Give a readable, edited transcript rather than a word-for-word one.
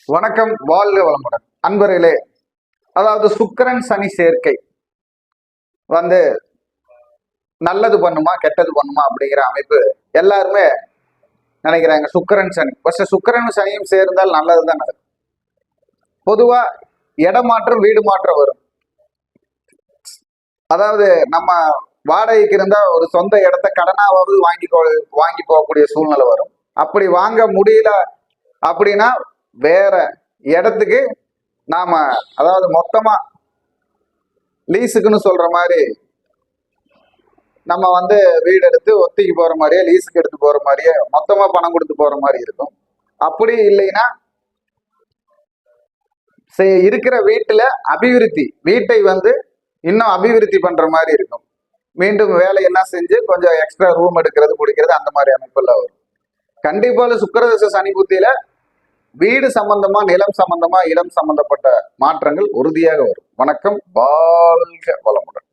வணக்கம், வாழ்க வளமுடன் அன்பர்களே. அதாவது சுக்கிரன் சனி சேர்க்கை வந்து நல்லது பண்ணுமா கெட்டது பண்ணுமா அப்படிங்கிற அமைப்பு எல்லாருமே நினைக்கிறாங்க. சுக்கிரன் சனி ஃபர்ஸ்ட் சுக்கிரன் சனியும் சேர்ந்தால் நல்லதுதான் நடக்கும். பொதுவா இடமாற்றம் வீடு மாற்றம் வரும். அதாவது நம்ம வாடகைக்கு இருந்தா ஒரு சொந்த இடத்த கடனாவது வாங்கி போகக்கூடிய சூழ்நிலை வரும். அப்படி வாங்க முடியல அப்படின்னா வேற இடத்துக்கு நாம அதாவது மொத்தமா லீஸுக்குன்னு சொல்ற மாதிரி நம்ம வந்து வீடு எடுத்து ஒத்திக்கு போற மாதிரியே லீஸுக்கு எடுத்து போற மாதிரியே மொத்தமா பணம் கொடுத்து போற மாதிரி இருக்கும். அப்படி இல்லைன்னா இருக்கிற வீட்டுல வீட்டை வந்து இன்னும் அபிவிருத்தி பண்ற மாதிரி இருக்கும். மீண்டும் வேலையெல்லாம் செஞ்சு கொஞ்சம் எக்ஸ்ட்ரா ரூம் எடுக்கிறது குடிக்கிறது அந்த மாதிரி அமைப்புல வரும். கண்டிப்பா சுக்கிரதச சனி புத்தியில வீடு சம்பந்தமா நிலம் சம்பந்தமா இடம் சம்பந்தப்பட்ட மாற்றங்கள் உறுதியாக வரும். வணக்கம், வாழ்க வளமுடன்.